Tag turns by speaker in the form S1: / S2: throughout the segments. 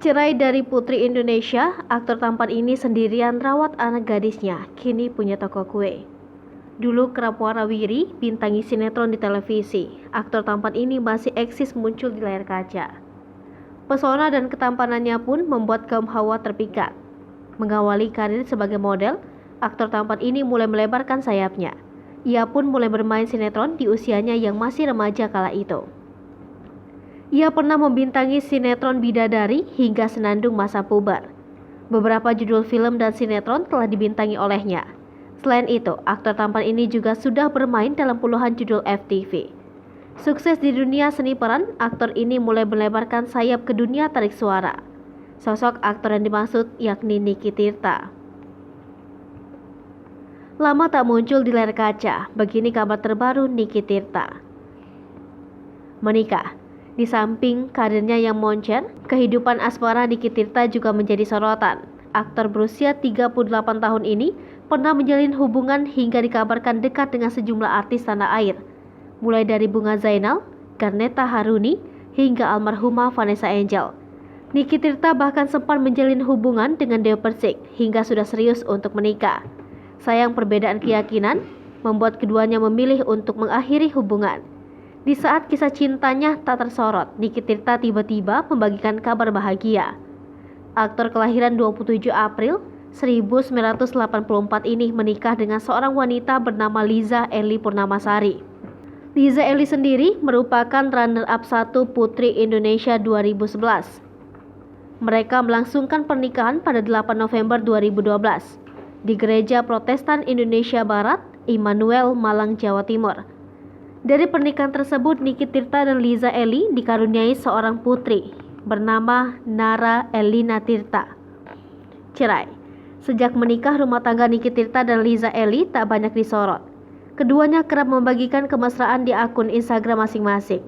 S1: Cerai dari Putri Indonesia, aktor tampan ini sendirian rawat anak gadisnya, kini punya toko kue. Dulu kerap warawiri, bintangi sinetron di televisi, aktor tampan ini masih eksis muncul di layar kaca. Pesona dan ketampanannya pun membuat kaum hawa terpikat. Mengawali karir sebagai model, aktor tampan ini mulai melebarkan sayapnya. Ia pun mulai bermain sinetron di usianya yang masih remaja kala itu. Ia pernah membintangi sinetron Bidadari hingga Senandung masa puber. Beberapa judul film dan sinetron telah dibintangi olehnya. Selain itu, aktor tampan ini juga sudah bermain dalam puluhan judul FTV. Sukses di dunia seni peran, aktor ini mulai melebarkan sayap ke dunia tarik suara. Sosok aktor yang dimaksud yakni Niki Tirta. Lama tak muncul di layar kaca, begini kabar terbaru Niki Tirta. Menikah. Di samping karirnya yang moncer, kehidupan asmara Niki Tirta juga menjadi sorotan. Aktor berusia 38 tahun ini pernah menjalin hubungan hingga dikabarkan dekat dengan sejumlah artis tanah air. Mulai dari Bunga Zainal, Garneta Haruni, hingga almarhumah Vanessa Angel. Niki Tirta bahkan sempat menjalin hubungan dengan Dewi Persik hingga sudah serius untuk menikah. Sayang perbedaan keyakinan membuat keduanya memilih untuk mengakhiri hubungan. Di saat kisah cintanya tak tersorot, Niki Tirta tiba-tiba membagikan kabar bahagia. Aktor kelahiran 27 April 1984 ini menikah dengan seorang wanita bernama Liza Eli Purnamasari. Liza Eli sendiri merupakan runner-up 1 Putri Indonesia 2011. Mereka melangsungkan pernikahan pada 8 November 2012 di Gereja Protestan Indonesia Barat, Immanuel, Malang, Jawa Timur. Dari pernikahan tersebut, Niki Tirta dan Liza Eli dikaruniai seorang putri bernama Nara Elina Tirta. Cerai. Sejak menikah, rumah tangga Niki Tirta dan Liza Eli tak banyak disorot. Keduanya kerap membagikan kemesraan di akun Instagram masing-masing.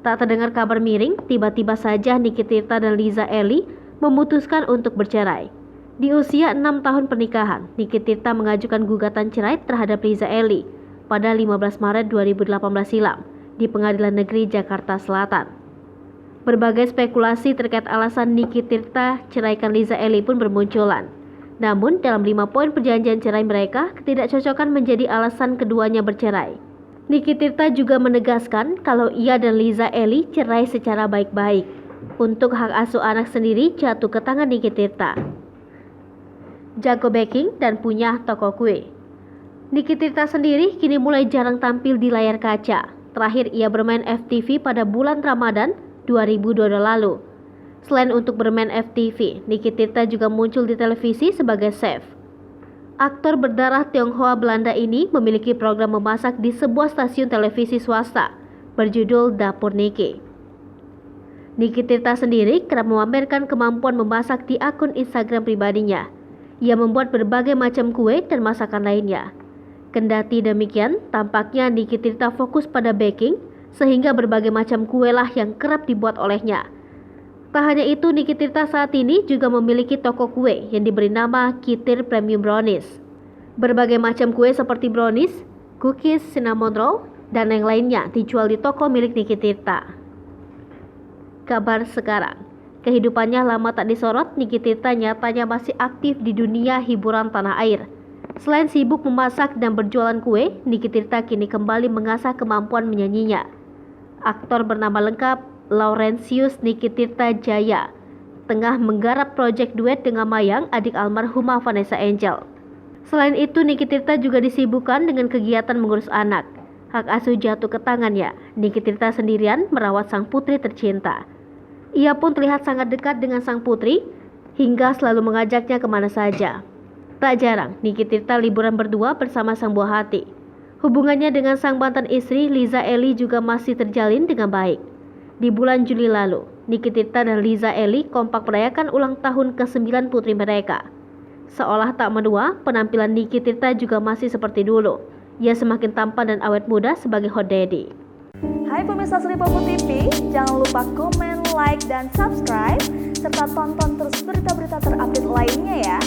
S1: Tak terdengar kabar miring, tiba-tiba saja Niki Tirta dan Liza Eli memutuskan untuk bercerai. Di usia 6 tahun pernikahan, Niki Tirta mengajukan gugatan cerai terhadap Liza Eli pada 15 Maret 2018 silam di Pengadilan Negeri Jakarta Selatan. Berbagai spekulasi terkait alasan Niki Tirta ceraikan Liza Eli pun bermunculan. Namun dalam 5 poin perjanjian cerai mereka, ketidakcocokan menjadi alasan keduanya bercerai. Niki Tirta juga menegaskan kalau ia dan Liza Eli cerai secara baik-baik. Untuk hak asuh anak sendiri jatuh ke tangan Niki Tirta. Jago baking dan punya toko kue. Niki Tirta sendiri kini mulai jarang tampil di layar kaca. Terakhir ia bermain FTV pada bulan Ramadan 2022 lalu. Selain untuk bermain FTV, Niki Tirta juga muncul di televisi sebagai chef. Aktor berdarah Tionghoa Belanda ini memiliki program memasak di sebuah stasiun televisi swasta berjudul Dapur Niki. Niki Tirta sendiri kerap memamerkan kemampuan memasak di akun Instagram pribadinya. Ia membuat berbagai macam kue dan masakan lainnya. Kendati demikian, tampaknya Niki Tirta fokus pada baking, sehingga berbagai macam kue lah yang kerap dibuat olehnya. Tak hanya itu, Niki Tirta saat ini juga memiliki toko kue yang diberi nama Kitir Premium Brownies. Berbagai macam kue seperti brownies, cookies, cinnamon roll, dan yang lainnya dijual di toko milik Niki Tirta. Kabar sekarang, kehidupannya lama tak disorot, Niki Tirta nyatanya masih aktif di dunia hiburan tanah air. Selain sibuk memasak dan berjualan kue, Niki Tirta kini kembali mengasah kemampuan menyanyinya. Aktor bernama lengkap Laurentius Niki Tirta Jaya tengah menggarap proyek duet dengan Mayang, adik almarhumah Vanessa Angel. Selain itu, Niki Tirta juga disibukkan dengan kegiatan mengurus anak. Hak asuh jatuh ke tangannya. Niki Tirta sendirian merawat sang putri tercinta. Ia pun terlihat sangat dekat dengan sang putri hingga selalu mengajaknya kemana saja. Tak jarang, Niki Tirta liburan berdua bersama sang buah hati. Hubungannya dengan sang mantan istri, Liza Eli juga masih terjalin dengan baik. Di bulan Juli lalu, Niki Tirta dan Liza Eli kompak merayakan ulang tahun ke-9 putri mereka. Seolah tak menua, penampilan Niki Tirta juga masih seperti dulu. Ia semakin tampan dan awet muda sebagai hot daddy.
S2: Hai pemirsa Sri Popo TV, jangan lupa komen, like, dan subscribe, serta tonton terus berita-berita terupdate lainnya ya.